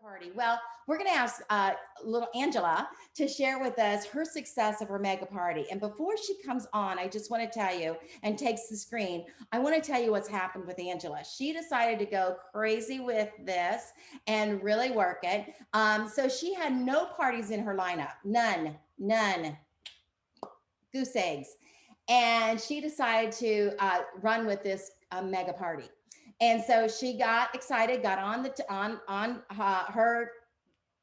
Party. Well, we're going to ask little Angela to share with us her success of her mega party. And before she comes on, I just want to tell you and takes the screen, I want to tell you what's happened with Angela. She decided to go crazy with this and really work it. So she had no parties in her lineup, none, goose eggs. And she decided to run with this mega party. And so she got excited, got on her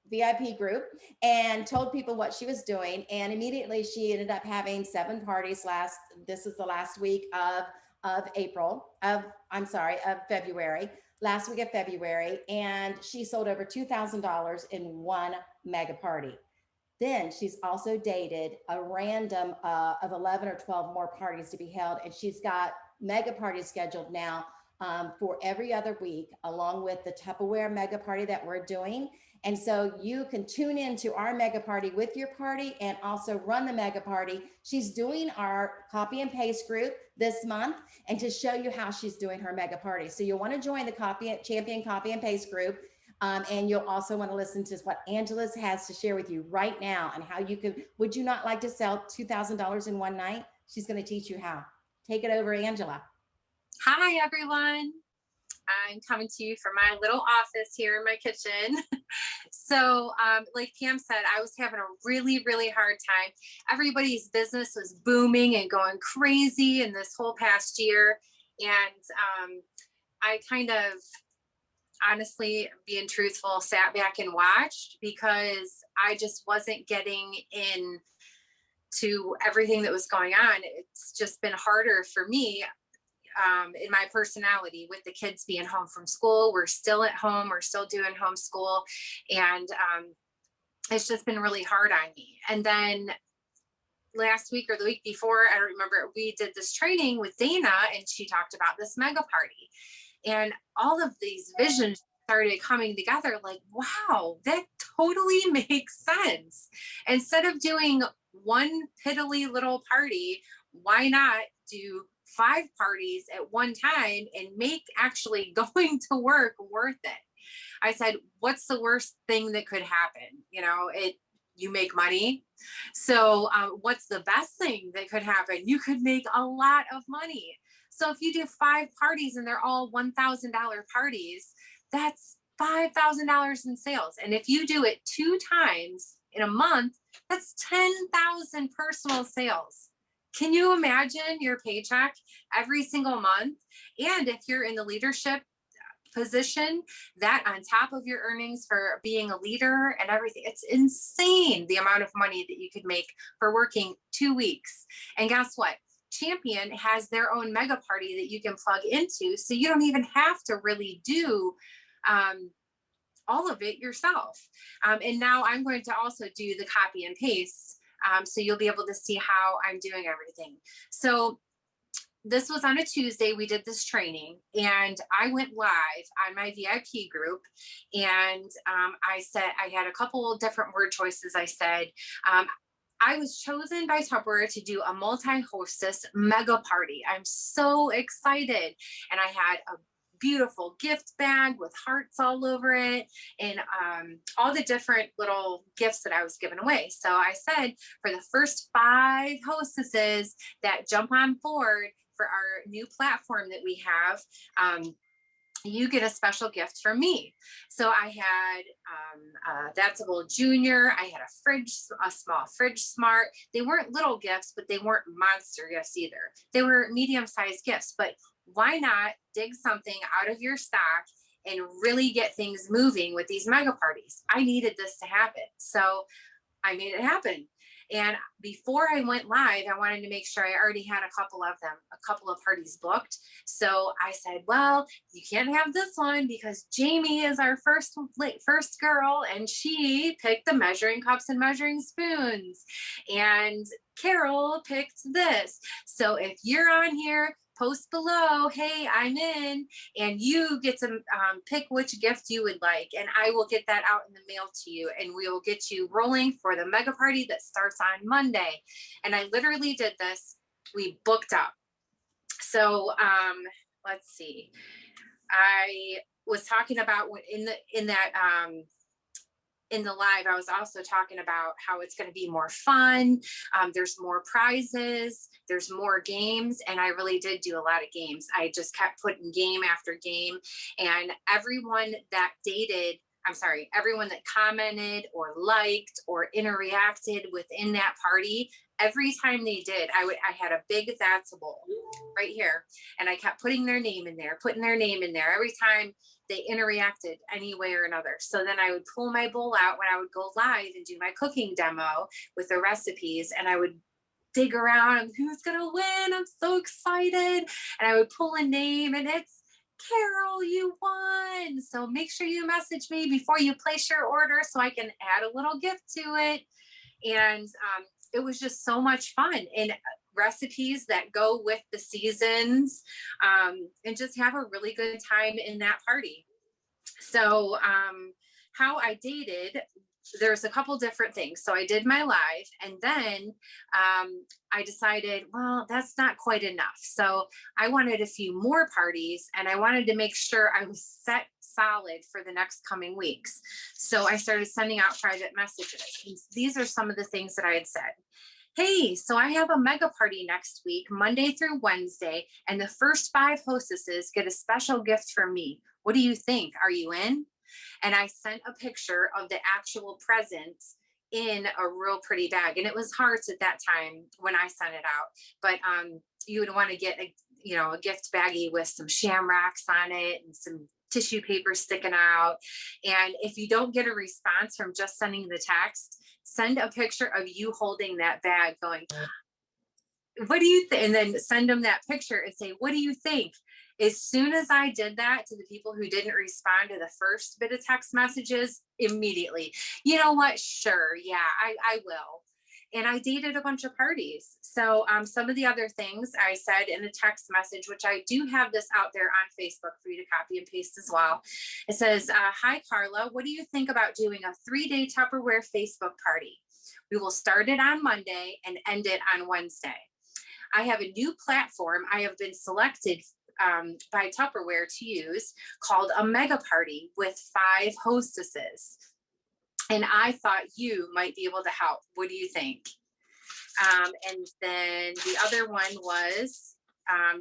VIP group and told people what she was doing. And immediately she ended up having 7 parties this is the last week of April, I'm sorry, of February, last week of February. And she sold over $2,000 in one mega party. Then she's also dated a random of 11 or 12 more parties to be held. And she's got mega parties scheduled now for every other week, along with the Tupperware mega party that we're doing. And so you can tune into our mega party with your party and also run the mega party. She's doing our copy and paste group this month and to show you how she's doing her mega party. So you'll want to join the champion copy and paste group. And you'll also want to listen to what Angela has to share with you right now and how you can, would you not like to sell $2,000 in one night? She's going to teach you how. Take it over, Angela. Hi, everyone. I'm coming to you from my little office here in my kitchen. So like Pam said, I was having a really, really hard time. Everybody's business was booming and going crazy in this whole past year. And I kind of, honestly, being truthful, sat back and watched because I just wasn't getting in to everything that was going on. It's just been harder for me in my personality with the kids being home from school. We're still at home. We're still doing homeschool. And it's just been really hard on me. And then last week or the week before, I don't remember, we did this training with Dana and she talked about this mega party. And all of these visions started coming together like, wow, that totally makes sense. Instead of doing one piddly little party, why not do 5 parties at one time and make actually going to work worth it? I said, what's the worst thing that could happen? You make money. So what's the best thing that could happen? You could make a lot of money. So if you do 5 parties and they're all $1,000 parties, that's $5,000 in sales. And if you do it 2 times in a month, that's 10,000 personal sales. Can you imagine your paycheck every single month? And if you're in the leadership position, that on top of your earnings for being a leader and everything, it's insane the amount of money that you could make for working 2 weeks. And guess what? Champion has their own mega party that you can plug into. So you don't even have to really do all of it yourself. And now I'm going to also do the copy and paste. So you'll be able to see how I'm doing everything. So this was on a Tuesday. We did this training and I went live on my VIP group. And I said, I had a couple of different word choices. I said, I was chosen by Tupperware to do a multi-hostess mega party. I'm so excited. And I had a beautiful gift bag with hearts all over it and all the different little gifts that I was giving away. So I said, for the first 5 hostesses that jump on board for our new platform that we have, you get a special gift from me. So I had That's a Little Junior. I had a small fridge smart. They weren't little gifts, but they weren't monster gifts either. They were medium-sized gifts, but why not dig something out of your stock and really get things moving with these mega parties? I needed this to happen. So I made it happen. And before I went live, I wanted to make sure I already had a couple of parties booked. So I said, well, you can't have this one because Jamie is our first girl and she picked the measuring cups and measuring spoons. And Carol picked this. So if you're on here, post below, hey, I'm in, and you get to pick which gift you would like, and I will get that out in the mail to you, and we will get you rolling for the mega party that starts on Monday. And I literally did this. We booked up. So let's see. I was talking about in that in the live, I was also talking about how it's going to be more fun. There's more prizes, there's more games. And I really did do a lot of games. I just kept putting game after game. And everyone that commented or liked or interacted within that party, every time they did, I had a big thatchable right here, and I kept putting their name in there, every time they interacted any way or another. So then I would pull my bowl out when I would go live and do my cooking demo with the recipes, and I would dig around, who's gonna win? I'm so excited. And I would pull a name, and it's Carol, you won. So make sure you message me before you place your order so I can add a little gift to it. And it was just so much fun, and recipes that go with the seasons, and just have a really good time in that party. So how I dated, there's a couple different things. So I did my live, and then I decided, well, that's not quite enough. So I wanted a few more parties, and I wanted to make sure I was set solid for the next coming weeks. So I started sending out private messages. And these are some of the things that I had said. Hey, so I have a mega party next week, Monday through Wednesday, and the first 5 hostesses get a special gift from me. What do you think? Are you in? And I sent a picture of the actual present in a real pretty bag. And it was hearts at that time when I sent it out. But you would want to get a gift baggie with some shamrocks on it and some tissue paper sticking out. And if you don't get a response from just sending the text, send a picture of you holding that bag going, what do you think? And then send them that picture and say, what do you think? As soon as I did that to the people who didn't respond to the first bit of text messages, immediately, you know what? Sure. Yeah, I will. And I dated a bunch of parties. So some of the other things I said in a text message, which I do have this out there on Facebook for you to copy and paste as well. It says, hi, Carla, what do you think about doing a 3-day Tupperware Facebook party? We will start it on Monday and end it on Wednesday. I have a new platform I have been selected by Tupperware to use called a Megaparty with 5 hostesses. And I thought you might be able to help. What do you think? And then the other one was,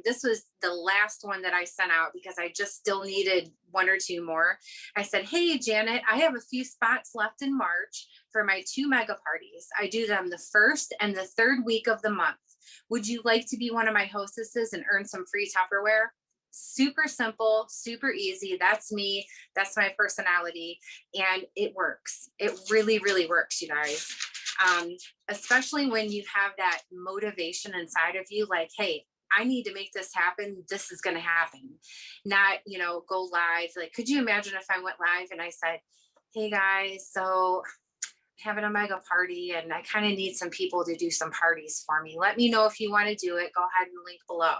this was the last one that I sent out because I just still needed 1 or 2 more. I said, hey, Janet, I have a few spots left in March for my 2 mega parties. I do them the 1st and the 3rd week of the month. Would you like to be one of my hostesses and earn some free Tupperware? Super simple, super easy. That's me. That's my personality. And it works. It really, really works, you guys. Especially when you have that motivation inside of you, like, hey, I need to make this happen. This is going to happen. Not, go live. Like, could you imagine if I went live and I said, hey guys, so having a mega party and I kind of need some people to do some parties for me. Let me know if you want to do it. Go ahead and link below.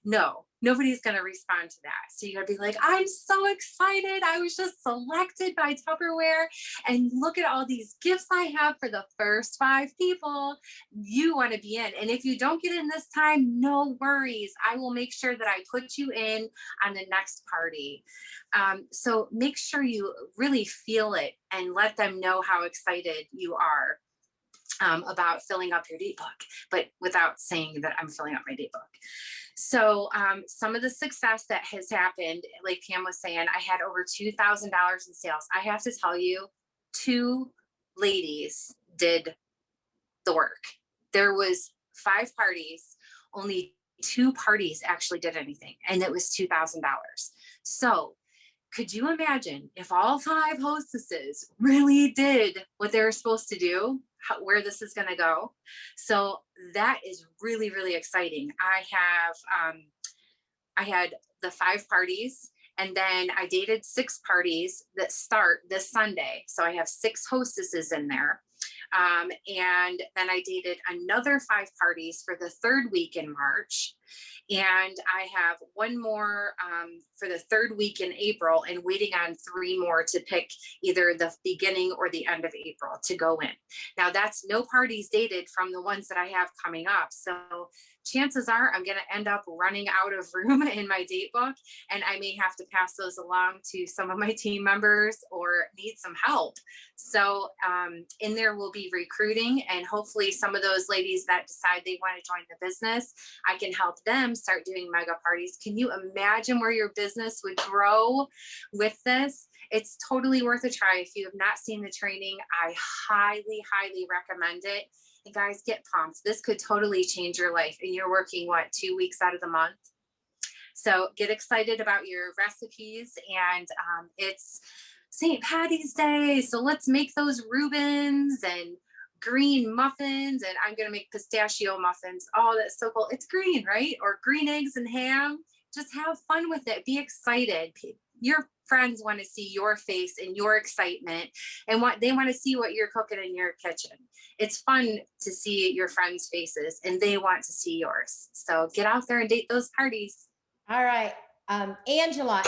No, nobody's going to respond to that. So you got to be like, I'm so excited. I was just selected by Tupperware and look at all these gifts I have for the first 5 people. You want to be in. And if you don't get in this time, no worries. I will make sure that I put you in on the next party. So make sure you really feel it and let them know how excited you are about filling up your date book, but without saying that I'm filling up my date book. So some of the success that has happened, like Pam was saying, I had over $2,000 in sales. I have to tell you, 2 ladies did the work. There was 5 parties, only 2 parties actually did anything, and it was $2,000. So could you imagine if all 5 hostesses really did what they were supposed to do, where this is going to go? So that is really, really exciting. I had the 5 parties, and then I dated 6 parties that start this Sunday. So I have 6 hostesses in there. And then I dated another 5 parties for the 3rd week in March. And I have 1 more for the 3rd week in April, and waiting on 3 more to pick either the beginning or the end of April to go in. Now that's no parties dated from the ones that I have coming up. So chances are I'm going to end up running out of room in my date book, and I may have to pass those along to some of my team members or need some help. So in there will be recruiting, and hopefully some of those ladies that decide they want to join the business, I can help them start doing mega parties. Can you imagine where your business would grow with this? It's totally worth a try. If you have not seen the training, I highly, highly recommend it. And guys, get pumped. This could totally change your life. And you're working, what, 2 weeks out of the month? So get excited about your recipes. And it's St. Patty's Day. So let's make those Reubens and green muffins. And I'm going to make pistachio muffins. Oh, that's so cool. It's green, right? Or green eggs and ham. Just have fun with it. Be excited. Your friends want to see your face and your excitement, and what they want to see what you're cooking in your kitchen. It's fun to see your friends' faces, and they want to see yours. So get out there and date those parties. All right. Angela,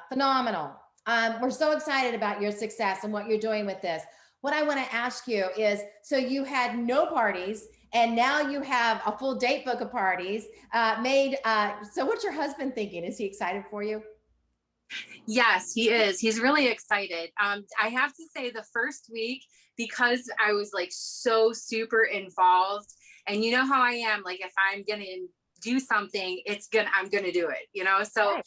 phenomenal. We're so excited about your success and what you're doing with this. What I want to ask you is, so you had no parties, and now you have a full date book of parties made. So what's your husband thinking? Is he excited for you? Yes, he is. He's really excited. I have to say, the first week, because I was like so super involved, and you know how I am, like if I'm gonna do something, I'm gonna do it, you know? So Right.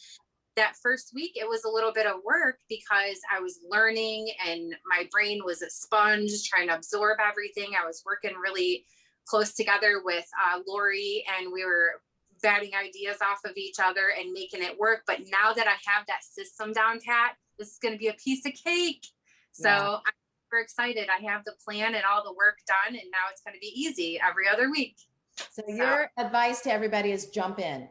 that first week, it was a little bit of work because I was learning and my brain was a sponge trying to absorb everything. I was working really close together with Lori, and we were batting ideas off of each other and making it work. But now that I have that system down pat, this is going to be a piece of cake. So Yeah. I'm super excited. I have the plan and all the work done, and now it's going to be easy every other week. So your advice to everybody is jump in.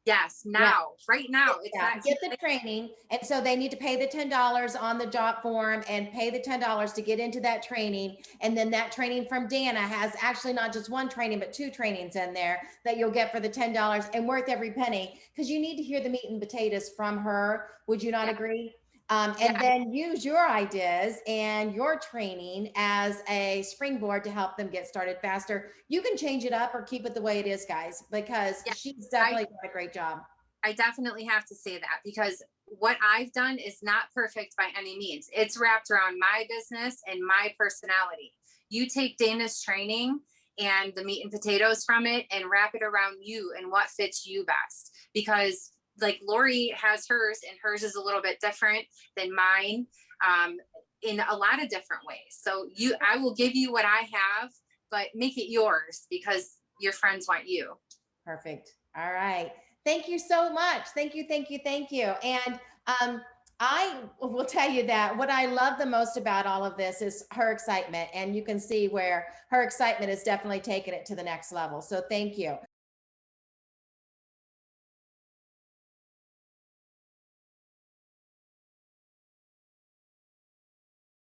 Yes, now, right now. It's not Get the training. And so they need to pay the $10 on the job form and pay the $10 to get into that training. And then that training from Dana has actually not just one training, but 2 trainings in there that you'll get for the $10 and worth every penny, because you need to hear the meat and potatoes from her. Would you not agree? And then use your ideas and your training as a springboard to help them get started faster. You can change it up or keep it the way it is, guys, because she's definitely done a great job. I definitely have to say that, because what I've done is not perfect by any means. It's wrapped around my business and my personality. You take Dana's training and the meat and potatoes from it and wrap it around you and what fits you best. Because like Lori has hers, and hers is a little bit different than mine in a lot of different ways. So I will give you what I have, but make it yours because your friends want you. Perfect. All right. Thank you so much. Thank you, thank you, thank you. And I will tell you that what I love the most about all of this is her excitement. And you can see where her excitement has definitely taken it to the next level. So thank you.